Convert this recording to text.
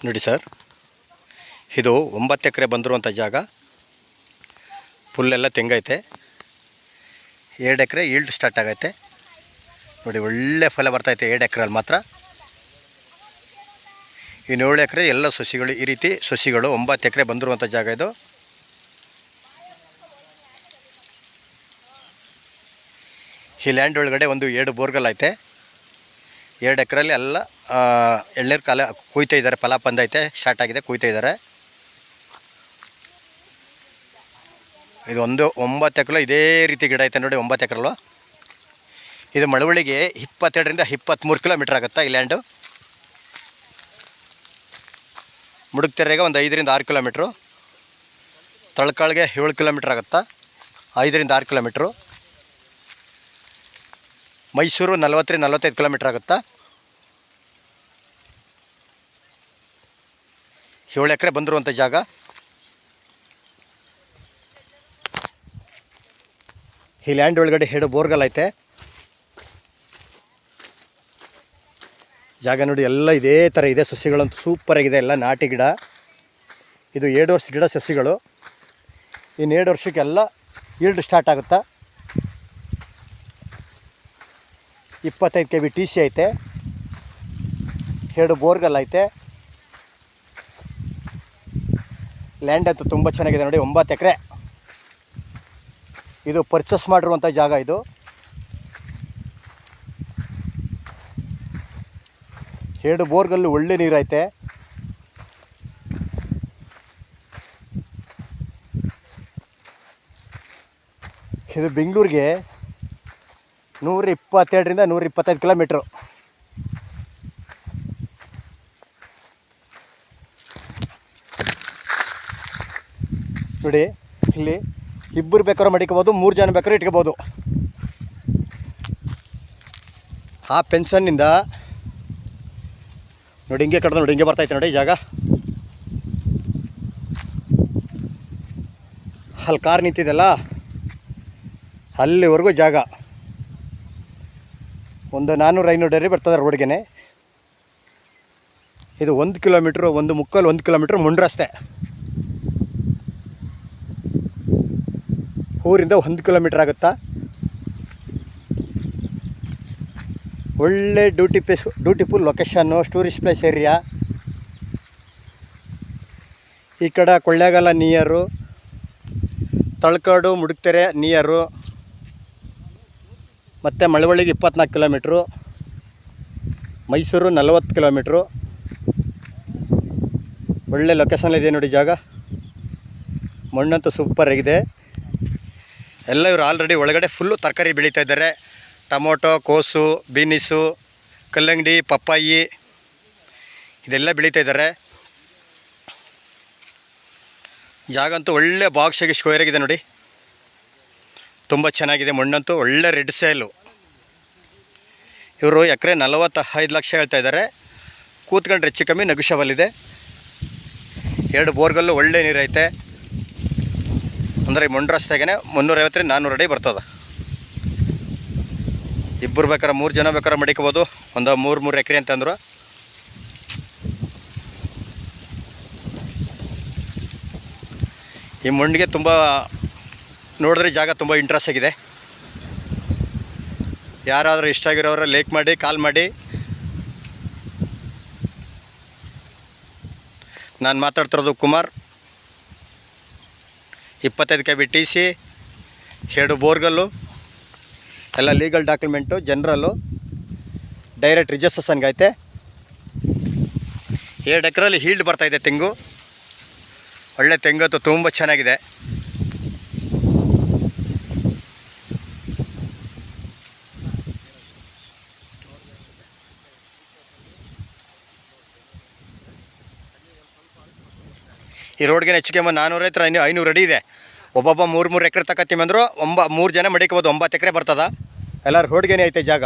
ನೋಡಿ ಸರ್, ಇದು 9 ಎಕರೆ ಬಂದಿರುವಂಥ ಜಾಗ. ಫುಲ್ಲೆಲ್ಲ ತೆಂಗೈತೆ. 2 ಎಕರೆ ಈಲ್ಡ್ ಸ್ಟಾರ್ಟ್ ಆಗೈತೆ. ನೋಡಿ, ಒಳ್ಳೆ ಫಲ ಬರ್ತೈತೆ 2 ಎಕರೆಯಲ್ಲಿ ಮಾತ್ರ. ಇನ್ನು 7 ಎಕರೆ ಎಲ್ಲ ಸಸಿಗಳು, ಈ ರೀತಿ ಸಸಿಗಳು 9 ಎಕರೆ ಬಂದಿರುವಂಥ ಜಾಗ ಇದು. ಈ ಲ್ಯಾಂಡ್ ಒಳಗಡೆ ಒಂದು 2 ಬೋರ್ಗಲ್ ಐತೆ. 2 ಎಕರೆಯಲ್ಲಿ ಎಲ್ಲ ಎಳ್ನೀರು ಕಾಲ ಕುಯ್ತಾ ಇದ್ದಾರೆ. ಫಲ ಬಂದೈತೆ, ಸ್ಟಾರ್ಟ್ ಆಗಿದೆ, ಕುಯ್ತಾ ಇದ್ದಾರೆ. ಇದು 9 ಎಕರೆ ಇದೇ ರೀತಿ ಗಿಡ ಐತೆ ನೋಡಿ. 9 ಎಕರೆಲ್ಲೂ ಇದು ಮಳವಳ್ಳಿಗೆ 22ರಿಂದ 23 ಕಿಲೋಮೀಟ್ರ್ ಆಗುತ್ತಾ ಈ ಲ್ಯಾಂಡು. ಮುಡುಕ್ತೆರೆಗೆ ಒಂದು 5ರಿಂದ 6 ಕಿಲೋಮೀಟ್ರು. ತಳ್ಕಾಳ್ಗೆ 7 ಕಿಲೋಮೀಟ್ರ್ ಆಗುತ್ತಾ, 5ರಿಂದ 6 ಕಿಲೋಮೀಟ್ರು. ಮೈಸೂರು 40ರಿಂದ 45 ಕಿಲೋಮೀಟ್ರ್ ಆಗುತ್ತಾ. 7 ಎಕರೆ ಬಂದಿರುವಂಥ ಜಾಗ. ಈ ಲ್ಯಾಂಡ್ ಒಳಗಡೆ 2 ಬೋರ್ಗಲ್ ಐತೆ. ಜಾಗ ನೋಡಿ, ಎಲ್ಲ ಇದೇ ಥರ ಇದೆ. ಸಸಿಗಳಂತೂ ಸೂಪರಾಗಿದೆ, ಎಲ್ಲ ನಾಟಿ ಗಿಡ. ಇದು 2 ವರ್ಷ ಗಿಡ ಸಸಿಗಳು. ಇನ್ನು 2 ವರ್ಷಕ್ಕೆಲ್ಲ ಈಲ್ಡ್ ಸ್ಟಾರ್ಟ್ ಆಗುತ್ತಾ. 25 kb TC ಐತೆ. 2 ಬೋರ್ಗಲ್ ಐತೆ. ಲ್ಯಾಂಡ್ ಅಂತೂ ತುಂಬ ಚೆನ್ನಾಗಿದೆ ನೋಡಿ. 9 ಎಕರೆ ಇದು ಪರ್ಚೇಸ್ ಮಾಡಿರುವಂಥ ಜಾಗ ಇದು. ಎರಡು ಬೋರ್ಗಲ್ಲು ಒಳ್ಳೆ ನೀರೈತೆ. ಇದು ಬೆಂಗಳೂರಿಗೆ 122ರಿಂದ 125 ಕಿಲೋಮೀಟ್ರು. ನೋಡಿ, ಇಲ್ಲಿ 2 ಬೇಕಾದ್ರೂ ಮಡಿಕೋಬೋದು, 3 ಜನ ಬೇಕಾದ್ರೂ ಇಟ್ಕೋಬೋದು. ಆ ಪೆನ್ಷನ್ನಿಂದ ನೋಡಿ ಹಿಂಗೆ ಕಡ್ದು ನೋಡಿ, ಹಿಂಗೆ ಬರ್ತೈತೆ ನೋಡಿ ಜಾಗ. ಅಲ್ಲಿ ಕಾರ್ ನಿಂತಿದೆಲ್ಲ, ಅಲ್ಲಿವರೆಗೂ ಜಾಗ. ಒಂದು 400-500 ಅಡಿ ಬರ್ತದೆ ರೋಡ್ಗೆ. ಇದು 1 ಕಿಲೋಮೀಟ್ರು, 1 ಕಿಲೋಮೀಟ್ರ್ ಮುಂಡ್ರಸ್ತೆ. ಊರಿಂದ 1 ಕಿಲೋಮೀಟ್ರ್ ಆಗುತ್ತಾ. ಒಳ್ಳೆ ಡ್ಯೂಟಿಫುಲ್ ಲೊಕೇಶನ್ನು, ಟೂರಿಸ್ಟ್ ಪ್ಲೇಸ್ ಏರಿಯಾ. ಈ ಕಡೆ ಕೊಳ್ಳೇಗಾಲ ನಿಯರು, ತಳ್ಕಾಡು ಮುಡುಕ್ತೆರೆ ನಿಯರು, ಮತ್ತು ಮಳವಳ್ಳಿಗೆ 24 ಕಿಲೋಮೀಟ್ರು, ಮೈಸೂರು 40 ಕಿಲೋಮೀಟ್ರು. ಒಳ್ಳೆ ಲೊಕೇಶನಲ್ಲಿದೆ ನೋಡಿ ಜಾಗ. ಮಣ್ಣಂತೂ ಸೂಪರಾಗಿದೆ. ಎಲ್ಲ ಇವರು ಆಲ್ರೆಡಿ ಒಳಗಡೆ ಫುಲ್ಲು ತರಕಾರಿ ಬೆಳೀತಾ ಇದ್ದಾರೆ. ಟೊಮೊಟೊ, ಕೋಸು, ಬೀನಿಸು, ಕಲ್ಲಂಗಡಿ, ಪಪ್ಪಾಯಿ ಇದೆಲ್ಲ ಬೆಳೀತಾ ಇದ್ದಾರೆ. ಜಾಗ ಅಂತೂ ಒಳ್ಳೆ ಬಾಕ್ಸಿಗೆ ಸ್ಕ್ವೇರ್ ಆಗಿದೆ ನೋಡಿ. ತುಂಬ ಚೆನ್ನಾಗಿದೆ. ಮಣ್ಣಂತೂ ಒಳ್ಳೆ ರೆಡ್ ಸೇಲು. ಇವರು ಎಕರೆ 45 ಲಕ್ಷ ಹೇಳ್ತಾ ಇದ್ದಾರೆ. ಕೂತ್ಕೊಂಡ್ರೆ ಹೆಚ್ಚು ಕಮ್ಮಿ ನೆಗೋಷಿಯಬಲ್ ಇದೆ. 2 ಬೋರ್ಗಲ್ಲು ಒಳ್ಳೆ ನೀರೈತೆ. ಅಂದರೆ ಈ ಮುಂಡ್ರಸ್ತಾಗೆ 350ರಿಂದ 400 ಅಡಿ ಬರ್ತದೆ. 2 ಬೇಕಾರೆ 3 ಜನ ಬೇಕಾದ್ರೆ ಮಡಿಕೋಬೋದು. ಒಂದು 3 ಎಕರೆ ಅಂತಂದ್ರು. ಈ ಮಣ್ಣಿಗೆ ತುಂಬ ನೋಡಿದ್ರೆ ಜಾಗ ತುಂಬ ಇಂಟ್ರೆಸ್ಟ್ ಆಗಿದೆ. ಯಾರಾದರೂ ಇಷ್ಟ ಆಗಿರೋರು ಲೈಕ್ ಮಾಡಿ, ಕಾಲ್ ಮಾಡಿ. ನಾನು ಮಾತಾಡ್ತಿರೋದು ಕುಮಾರ್. 25 kb TC, 2 ಬೋರ್ಗಲ್ಲು, ಎಲ್ಲ ಲೀಗಲ್ ಡಾಕ್ಯುಮೆಂಟು, ಜನರಲ್ಲು, ಡೈರೆಕ್ಟ್ ರಿಜಿಸ್ಟ್ರೇಷನ್ಗೆ ಐತೆ. 2 ಎಕರೆಯಲ್ಲಿ ಹೀಲ್ಡ್ ಬರ್ತಾಯಿದೆ ತೆಂಗು. ಒಳ್ಳೆ ತೆಂಗಂತೂ ತುಂಬ ಚೆನ್ನಾಗಿದೆ. ಈ ರೋಡ್ಗೆ ಹೆಚ್ಚಿಗೆ 400-500 ಅಡಿ ಇದೆ. ಒಬ್ಬೊಬ್ಬ 3 ಎಕರೆ ತಗೋತೀವಿ ಅಂದರು 3 ಜನ ಮಡಿಕೋಬೋದು. 9 ಎಕರೆ ಬರ್ತದೆ. ಎಲ್ಲರೂ ರೋಡ್ಗೇನೆ ಐತೆ ಜಾಗ.